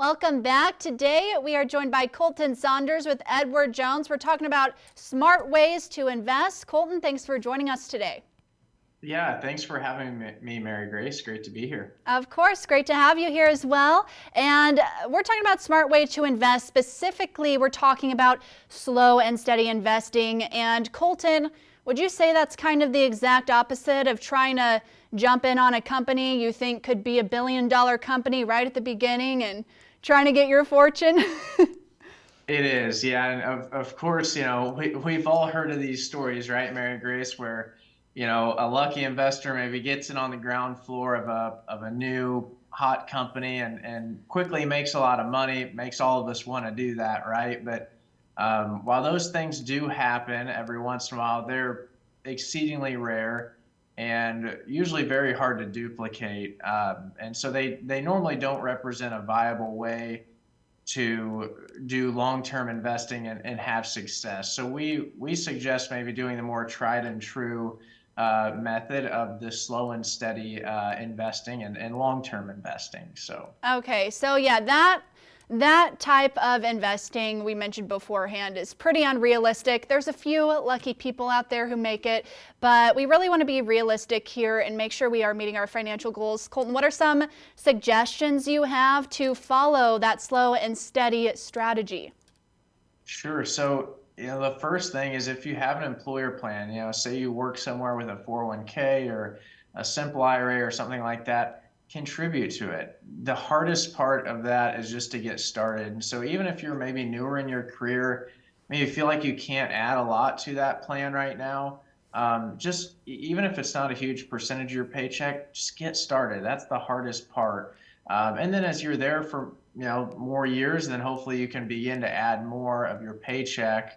Welcome back. Today we are joined by Colton Saunders with Edward Jones. We're talking about smart ways to invest. Colton, thanks for joining us today. Yeah, thanks for having me, Mary Grace. Great to be here. Of course, great to have you here as well. And we're talking about smart ways to invest. Specifically, we're talking about slow and steady investing. And Colton, would you say that's kind of the exact opposite of trying to jump in on a company you think could be $1 billion company right at the beginning and trying to get your fortune? It is, yeah, and of course, we've all heard of these stories, right, Mary Grace, where a lucky investor maybe gets in on the ground floor of a new hot company and quickly makes a lot of money, makes all of us want to do that, right? But while those things do happen every once in a while, they're exceedingly rare and usually very hard to duplicate. And so they normally don't represent a viable way to do long-term investing and have success. So we suggest maybe doing the more tried and true method of the slow and steady investing and long-term investing. So Okay, so yeah, that type of investing we mentioned beforehand is pretty unrealistic. There's a few lucky people out there who make it, but we really want to be realistic here and make sure we are meeting our financial goals. Colton, what are some suggestions you have to follow that slow and steady strategy? sure. So the first thing is if you have an employer plan, say you work somewhere with a 401k or a simple IRA or something like that, contribute to it. The hardest part of that is just to get started. And so even if you're maybe newer in your career, maybe you feel like you can't add a lot to that plan right now, just even if it's not a huge percentage of your paycheck, just get started. That's the hardest part. And then as you're there for more years, then hopefully you can begin to add more of your paycheck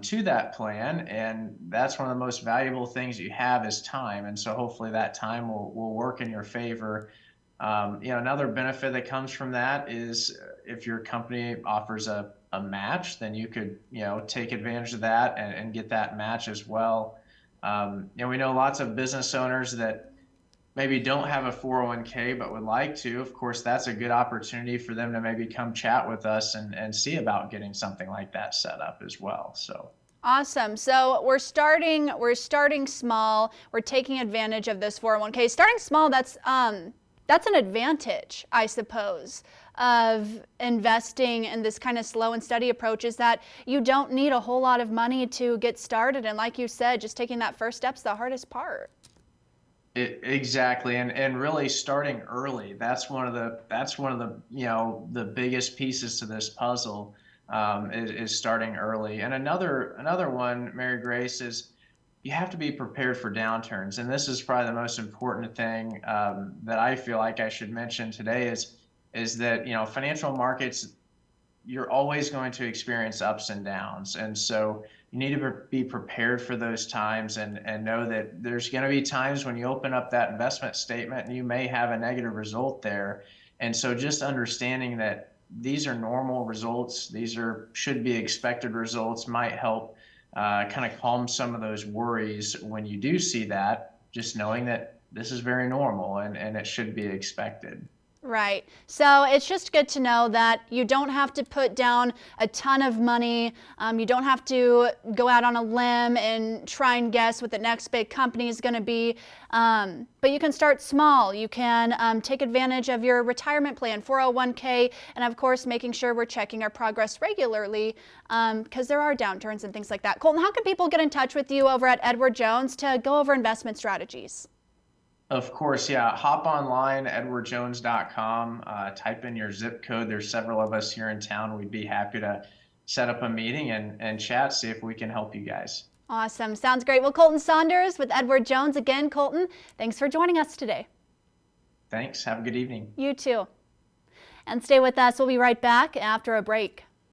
to that plan. And that's one of the most valuable things you have is time. And so hopefully that time will work in your favor. Another benefit that comes from that is if your company offers a match, then you could, take advantage of that and get that match as well. We know lots of business owners that maybe don't have a 401k but would like to. Of course, that's a good opportunity for them to maybe come chat with us and see about getting something like that set up as well. So Awesome. So we're starting small. We're taking advantage of this 401k. Starting small, that's an advantage, I suppose, of investing in this kind of slow and steady approach, is that you don't need a whole lot of money to get started. And like you said, just taking that first step's the hardest part. Exactly, and really starting early. That's one of the the biggest pieces to this puzzle, is starting early. And another one, Mary Grace, is you have to be prepared for downturns. And this is probably the most important thing that I feel like I should mention today is that financial markets, you're always going to experience ups and downs. And so you need to be prepared for those times and know that there's going to be times when you open up that investment statement and you may have a negative result there. And so just understanding that these are normal results, should be expected results, might help kind of calm some of those worries when you do see that, just knowing that this is very normal and it should be expected. Right. So it's just good to know that you don't have to put down a ton of money. You don't have to go out on a limb and try and guess what the next big company is going to be. But you can start small. You can take advantage of your retirement plan, 401k, and of course making sure we're checking our progress regularly because there are downturns and things like that. Colton, how can people get in touch with you over at Edward Jones to go over investment strategies? Of course, yeah. Hop online, edwardjones.com, type in your zip code. There's several of us here in town. We'd be happy to set up a meeting and chat, see if we can help you guys. Awesome. Sounds great. Well, Colton Saunders with Edward Jones. Again, Colton, thanks for joining us today. Thanks. Have a good evening. You too. And stay with us. We'll be right back after a break.